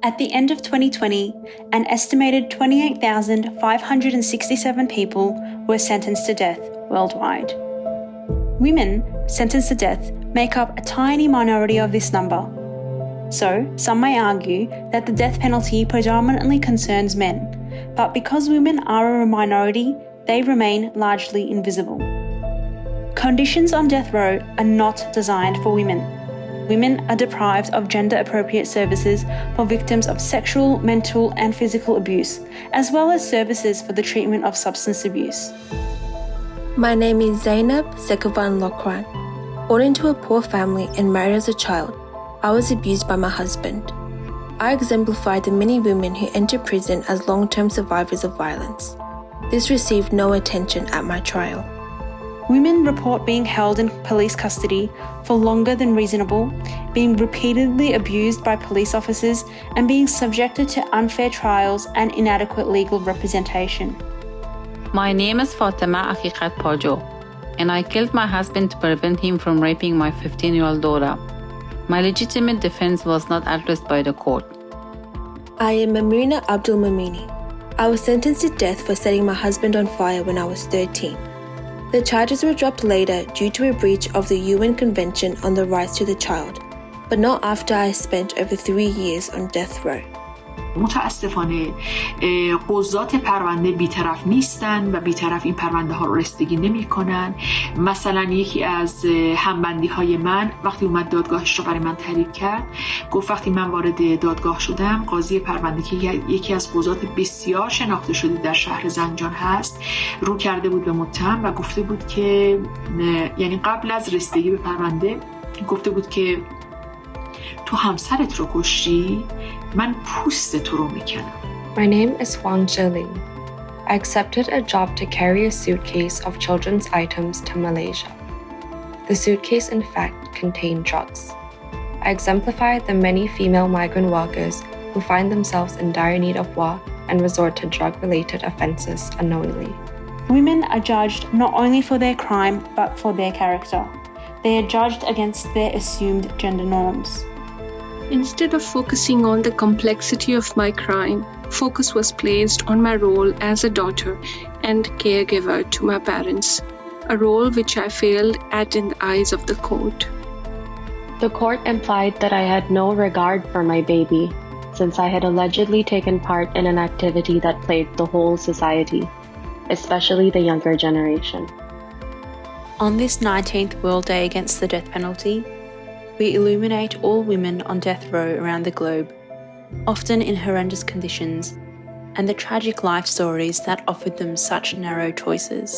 At the end of 2020, an estimated 28,567 people were sentenced to death worldwide. Women sentenced to death make up a tiny minority of this number. So, some may argue that the death penalty predominantly concerns men, but because women are a minority, they remain largely invisible. Conditions on death row are not designed for women. Women are deprived of gender-appropriate services for victims of sexual, mental and physical abuse, as well as services for the treatment of substance abuse. My name is Zainab Sekavan Lokran. Born into a poor family and married as a child, I was abused by my husband. I exemplify the many women who enter prison as long-term survivors of violence. This received no attention at my trial. Women report being held in police custody for longer than reasonable, being repeatedly abused by police officers, and being subjected to unfair trials and inadequate legal representation. My name is Haqhiqat Pajo, and I killed my husband to prevent him from raping my 15-year-old daughter. My legitimate defense was not addressed by the court. I am Mamuna Abdul Mamini. I was sentenced to death for setting my husband on fire when I was 13. The charges were dropped later due to a breach of the UN Convention on the Rights to the Child, but not after I spent over 3 years on death row. متاسفانه قضات پرونده بی‌طرف نیستن و بی‌طرف این پرونده ها رو رسیدگی نمی‌کنن. مثلا یکی از همبندی های من وقتی اومد دادگاهش رو برای من تعریف کرد، گفت وقتی من وارد دادگاه شدم، قاضی پرونده که یکی از قضات بسیار شناخته شده در شهر زنجان هست، رو کرده بود به متهم و گفته بود که یعنی قبل از رسیدگی به پرونده گفته بود که تو همسرت رو کشتی، من پوست تو رو میکنم. My name is Wang Zhiling. I accepted a job to carry a suitcase of children's items to Malaysia. The suitcase in fact contained drugs. I exemplified the many female migrant workers who find themselves in dire need of work and resort to drug-related offences unknowingly. Women are judged not only for their crime but for their character. They are judged against their assumed gender norms. Instead of focusing on the complexity of my crime, focus was placed on my role as a daughter and caregiver to my parents, a role which I failed at in the eyes of the court. The court implied that I had no regard for my baby, since I had allegedly taken part in an activity that plagued the whole society, especially the younger generation. On this 19th World Day Against the Death Penalty, we illuminate all women on death row around the globe, often in horrendous conditions, and the tragic life stories that offered them such narrow choices.